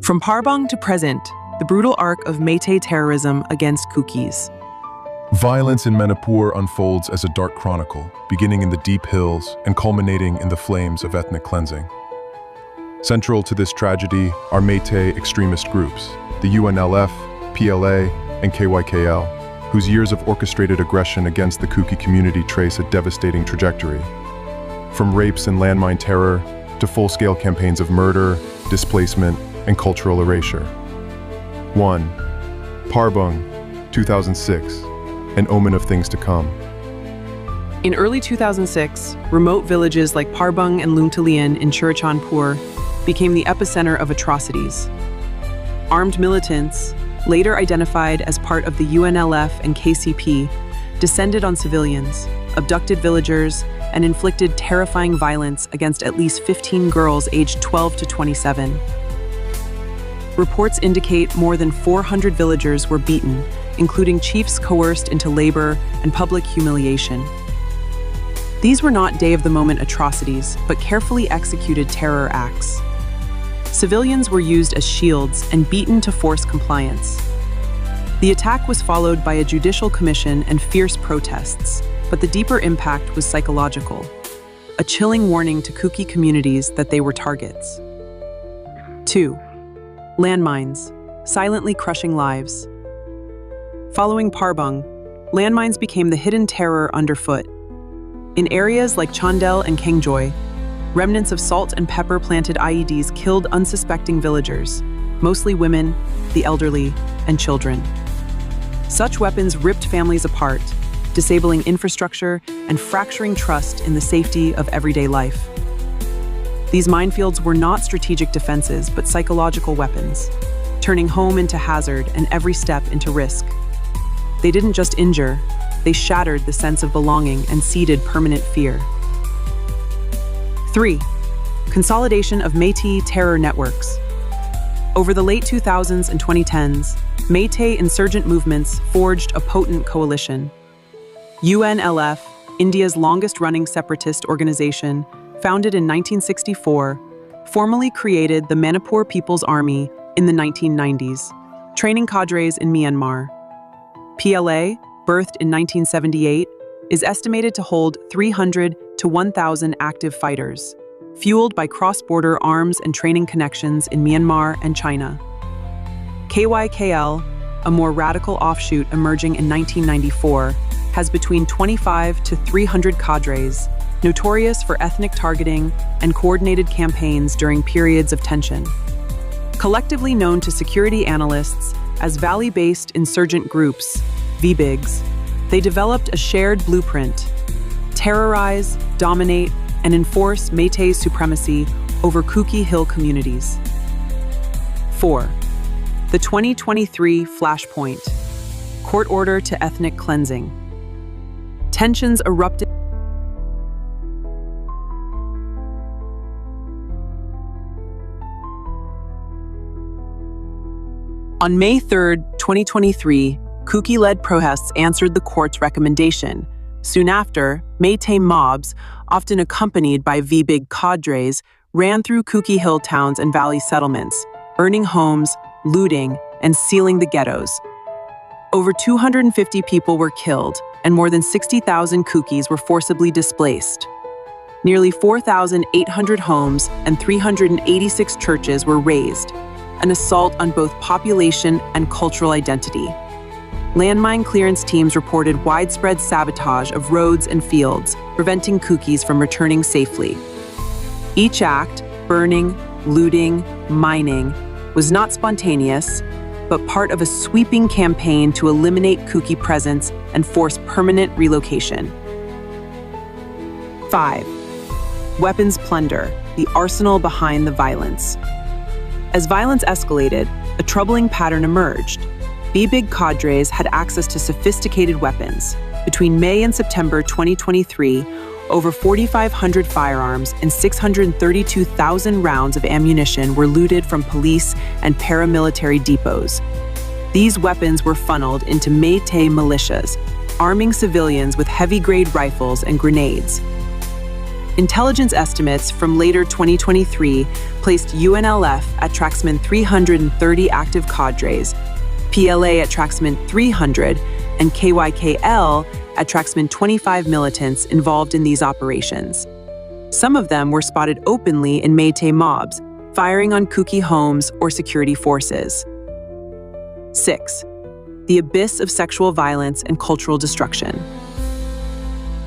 From Parbung to present, the brutal arc of Meitei terrorism against Kukis. Violence in Manipur unfolds as a dark chronicle, beginning in the deep hills and culminating in the flames of ethnic cleansing. Central to this tragedy are Meitei extremist groups, the UNLF, PLA, and KYKL, whose years of orchestrated aggression against the Kuki community trace a devastating trajectory. From rapes and landmine terror to full-scale campaigns of murder, displacement, and cultural erasure. 1. Parbung, 2006, an omen of things to come. In early 2006, remote villages like Parbung and Lungtalian in Churachandpur became the epicenter of atrocities. Armed militants, later identified as part of the UNLF and KCP, descended on civilians, abducted villagers, and inflicted terrifying violence against at least 15 girls aged 12 to 27. Reports indicate more than 400 villagers were beaten, including chiefs coerced into labor and public humiliation. These were not day-of-the-moment atrocities, but carefully executed terror acts. Civilians were used as shields and beaten to force compliance. The attack was followed by a judicial commission and fierce protests, but the deeper impact was psychological, a chilling warning to Kuki communities that they were targets. 2. Landmines, silently crushing lives. Following Parbung, landmines became the hidden terror underfoot. In areas like Chandel and Kengjoy, remnants of salt and pepper-planted IEDs killed unsuspecting villagers, mostly women, the elderly, and children. Such weapons ripped families apart, disabling infrastructure and fracturing trust in the safety of everyday life. These minefields were not strategic defenses, but psychological weapons, turning home into hazard and every step into risk. They didn't just injure, they shattered the sense of belonging and seeded permanent fear. 3. Consolidation of Meitei terror networks. Over the late 2000s and 2010s, Meitei insurgent movements forged a potent coalition. UNLF, India's longest-running separatist organization, founded in 1964, formally created the Manipur People's Army in the 1990s, training cadres in Myanmar. PLA, birthed in 1978, is estimated to hold 300 to 1,000 active fighters, fueled by cross-border arms and training connections in Myanmar and China. KYKL, a more radical offshoot emerging in 1994, has between 25 to 300 cadres, notorious for ethnic targeting and coordinated campaigns during periods of tension. Collectively known to security analysts as Valley-based insurgent groups, VBIGs, they developed a shared blueprint: terrorize, dominate, and enforce Meitei supremacy over Kuki Hill communities. 4. The 2023 Flashpoint. Court order to ethnic cleansing. Tensions erupted. On May 3, 2023, Kuki-led protests answered the court's recommendation. Soon after, Meitei mobs, often accompanied by VBIG cadres, ran through Kuki Hill towns and valley settlements, burning homes, looting, and sealing the ghettos. Over 250 people were killed, and more than 60,000 Kukis were forcibly displaced. Nearly 4,800 homes and 386 churches were razed, an assault on both population and cultural identity. Landmine clearance teams reported widespread sabotage of roads and fields, preventing Kukis from returning safely. Each act, burning, looting, mining, was not spontaneous, but part of a sweeping campaign to eliminate Kuki presence and force permanent relocation. 5. Weapons plunder, the arsenal behind the violence. As violence escalated, a troubling pattern emerged. VBIG cadres had access to sophisticated weapons. Between May and September 2023, over 4,500 firearms and 632,000 rounds of ammunition were looted from police and paramilitary depots. These weapons were funneled into Meitei militias, arming civilians with heavy-grade rifles and grenades. Intelligence estimates from later 2023 placed UNLF at Tracksman 330 active cadres, PLA at Tracksman 300, and KYKL at Tracksman 25 militants involved in these operations. Some of them were spotted openly in Meitei mobs, firing on Kuki homes or security forces. 6. The abyss of sexual violence and cultural destruction.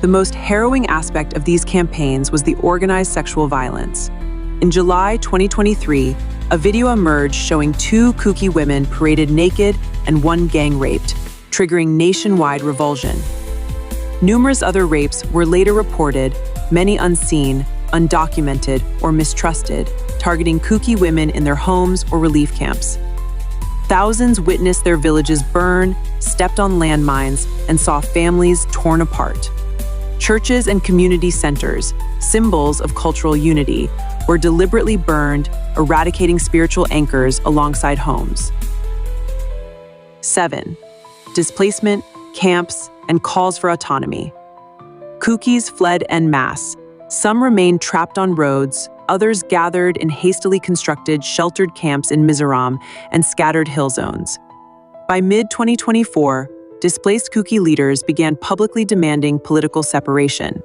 The most harrowing aspect of these campaigns was the organized sexual violence. In July 2023, a video emerged showing 2 Kuki women paraded naked and 1 gang raped, triggering nationwide revulsion. Numerous other rapes were later reported, many unseen, undocumented, or mistrusted, targeting Kuki women in their homes or relief camps. Thousands witnessed their villages burn, stepped on landmines, and saw families torn apart. Churches and community centers, symbols of cultural unity, were deliberately burned, eradicating spiritual anchors alongside homes. 7. Displacement, camps, and calls for autonomy. Kukis fled en masse. Some remained trapped on roads, others gathered in hastily constructed sheltered camps in Mizoram and scattered hill zones. By mid-2024, displaced Kuki leaders began publicly demanding political separation.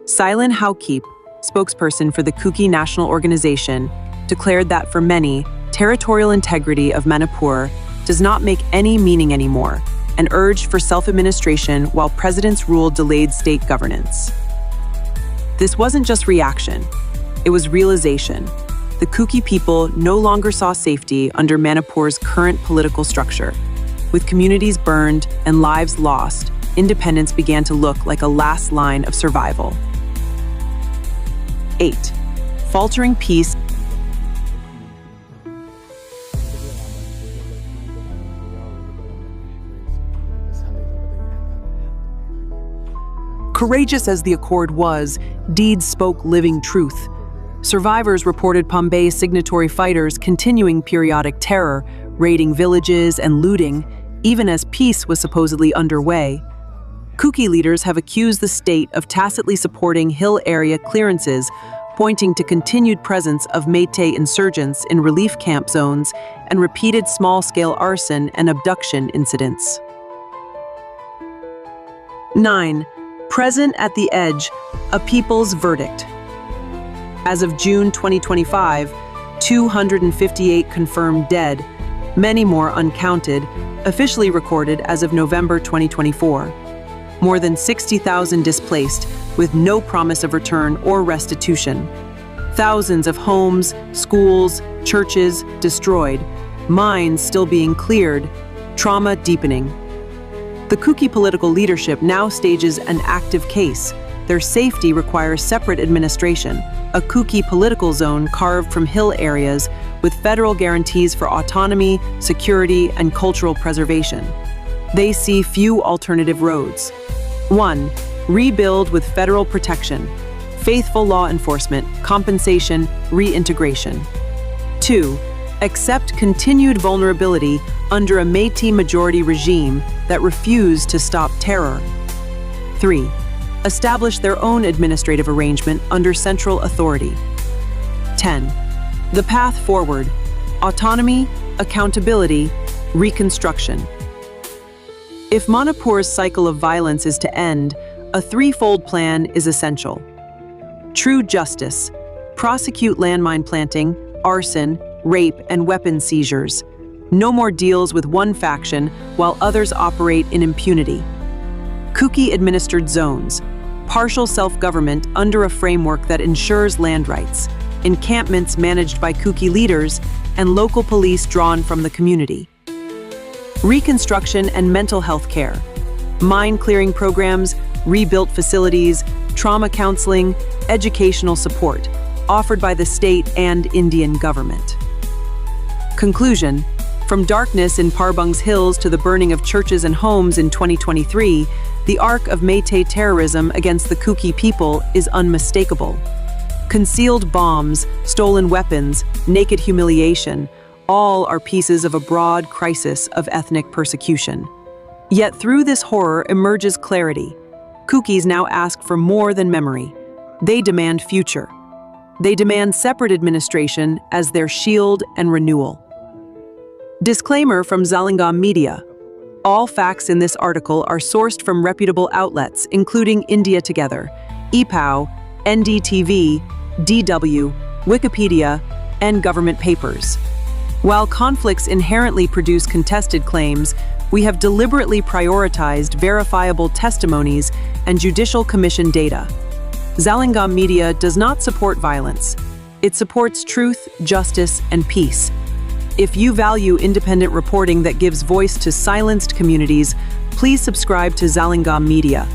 Silent Haukip, spokesperson for the Kuki National Organization, declared that for many, territorial integrity of Manipur does not make any meaning anymore, and urged for self-administration while president's rule delayed state governance. This wasn't just reaction, it was realization. The Kuki people no longer saw safety under Manipur's current political structure. With communities burned and lives lost, independence began to look like a last line of survival. 8. Faltering peace. Courageous as the accord was, deeds spoke living truth. Survivors reported Pombay signatory fighters continuing periodic terror, raiding villages and looting, even as peace was supposedly underway. Kuki leaders have accused the state of tacitly supporting hill area clearances, pointing to continued presence of Meitei insurgents in relief camp zones and repeated small-scale arson and abduction incidents. 9. Present at the edge, a people's verdict. As of June 2025, 258 confirmed dead, many more uncounted, officially recorded as of November 2024. More than 60,000 displaced, with no promise of return or restitution. Thousands of homes, schools, churches destroyed, mines still being cleared, trauma deepening. The Kuki political leadership now stages an active case. Their safety requires separate administration, a Kuki political zone carved from hill areas with federal guarantees for autonomy, security, and cultural preservation. They see few alternative roads. 1. Rebuild with federal protection, faithful law enforcement, compensation, reintegration. 2. Accept continued vulnerability under a Meitei majority regime that refused to stop terror. 3. Establish their own administrative arrangement under central authority. 10. The path forward: autonomy, accountability, reconstruction. If Manipur's cycle of violence is to end, a threefold plan is essential. True justice: prosecute landmine planting, arson, rape, and weapon seizures. No more deals with one faction while others operate in impunity. Kuki-administered zones: partial self-government under a framework that ensures land rights, encampments managed by Kuki leaders, and local police drawn from the community. Reconstruction and mental health care: mine clearing programs, rebuilt facilities, trauma counseling, educational support, offered by the state and Indian government. Conclusion: from darkness in Parbung's hills to the burning of churches and homes in 2023, the arc of Meitei terrorism against the Kuki people is unmistakable. Concealed bombs, stolen weapons, naked humiliation, all are pieces of a broad crisis of ethnic persecution. Yet through this horror emerges clarity. Kukis now ask for more than memory. They demand future. They demand separate administration as their shield and renewal. Disclaimer from Zalengam Media. All facts in this article are sourced from reputable outlets, including India Together, E-Pao, NDTV, DW, Wikipedia, and government papers. While conflicts inherently produce contested claims, we have deliberately prioritized verifiable testimonies and judicial commission data. Zalengam Media does not support violence. It supports truth, justice, and peace. If you value independent reporting that gives voice to silenced communities, please subscribe to Zalengam Media.